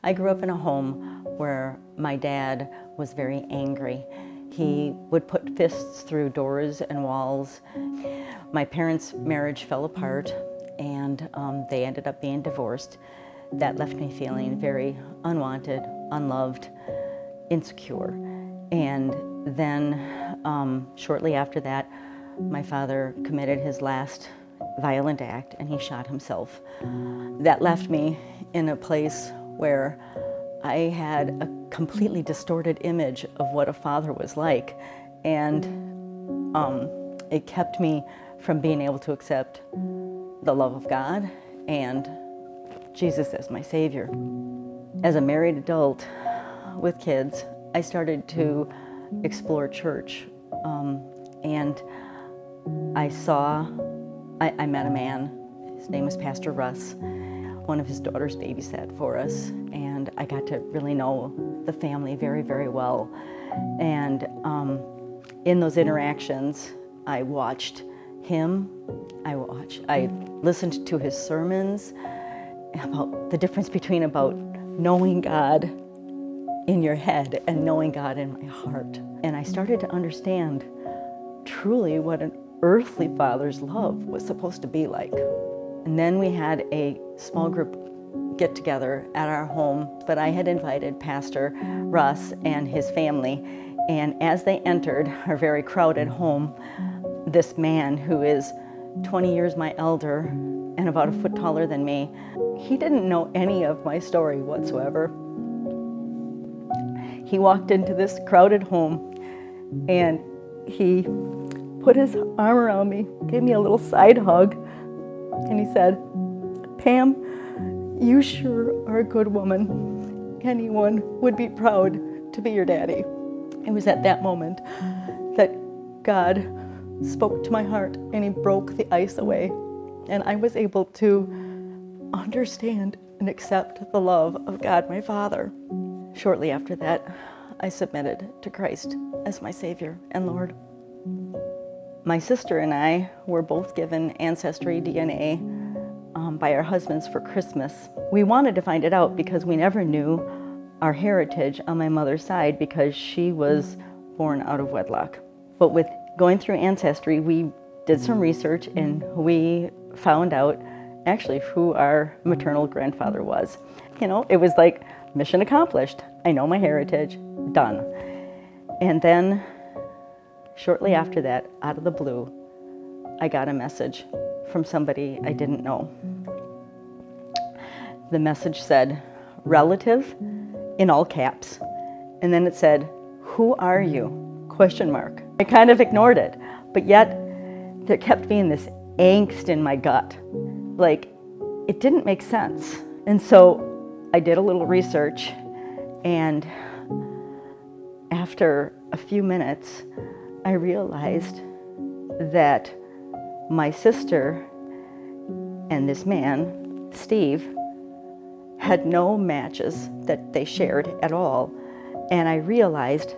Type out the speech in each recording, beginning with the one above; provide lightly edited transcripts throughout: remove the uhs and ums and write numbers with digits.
I grew up in a home where my dad was very angry. He would put fists through doors and walls. My parents' marriage fell apart and they ended up being divorced. That left me feeling very unwanted, unloved, insecure. And then shortly after that, my father committed his last violent act and he shot himself. That left me in a place where I had a completely distorted image of what a father was like, and it kept me from being able to accept the love of God and Jesus as my Savior. As a married adult with kids, I started to explore church, and I met a man. His name was Pastor Russ. One of his daughters babysat for us, and I got to really know the family very, very well. And in those interactions, I watched him. I listened to his sermons about the difference between about knowing God in your head and knowing God in my heart. And I started to understand truly what an earthly father's love was supposed to be like. And then we had a small group get together at our home, but I had invited Pastor Russ and his family, and as they entered our very crowded home, this man who is 20 years my elder and about a foot taller than me, he didn't know any of my story whatsoever. He walked into this crowded home and he put his arm around me, gave me a little side hug, and he said, "Pam, you sure are a good woman. Anyone would be proud to be your daddy." It was at that moment that God spoke to my heart and he broke the ice away, and I was able to understand and accept the love of God, my Father. Shortly after that, I submitted to Christ as my Savior and Lord. My sister and I were both given Ancestry DNA by our husbands for Christmas. We wanted to find it out because we never knew our heritage on my mother's side because she was born out of wedlock. But with going through Ancestry, we did some research and we found out actually who our maternal grandfather was. You know, it was like mission accomplished. I know my heritage, done. And then shortly after that, out of the blue, I got a message from somebody I didn't know. The message said, "Relative," in all caps. And then it said, "Who are you?" Question mark. I kind of ignored it, but yet there kept being this angst in my gut. Like, it didn't make sense. And so I did a little research, and after a few minutes, I realized that my sister and this man, Steve, had no matches that they shared at all. And I realized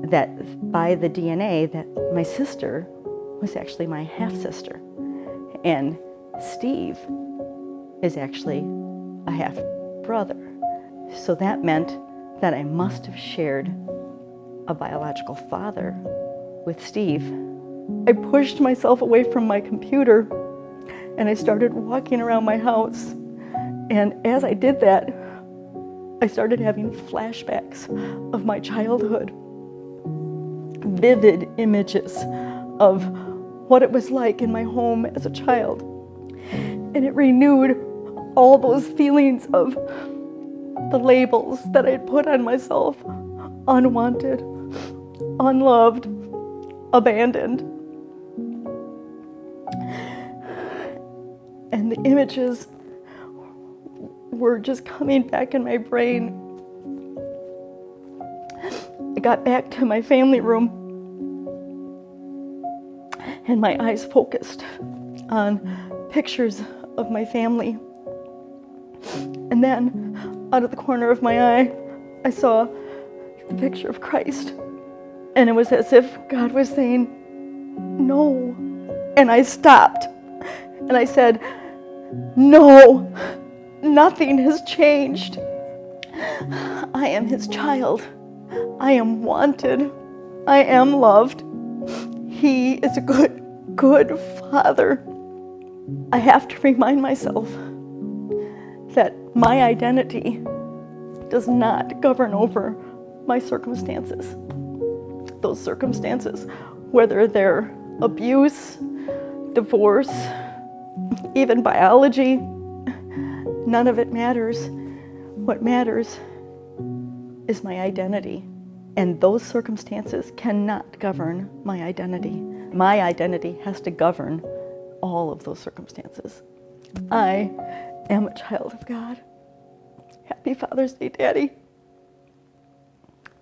that by the DNA that my sister was actually my half-sister. And Steve is actually a half-brother. So that meant that I must have shared a biological father with Steve. I pushed myself away from my computer and I started walking around my house. And as I did that, I started having flashbacks of my childhood, vivid images of what it was like in my home as a child. And it renewed all those feelings of the labels that I'd put on myself: unwanted, unloved, abandoned. And the images were just coming back in my brain. I got back to my family room and my eyes focused on pictures of my family. And then out of the corner of my eye, I saw the picture of Christ. And it was as if God was saying, "No." And I stopped and I said, "No, nothing has changed. I am his child. I am wanted. I am loved. He is a good, good father. I have to remind myself that my identity does not govern over my circumstances. Those circumstances, whether they're abuse, divorce, even biology, none of it matters. What matters is my identity, and those circumstances cannot govern my identity. My identity has to govern all of those circumstances. I am a child of God. Happy Father's Day, Daddy.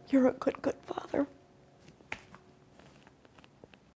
You're a good, good father.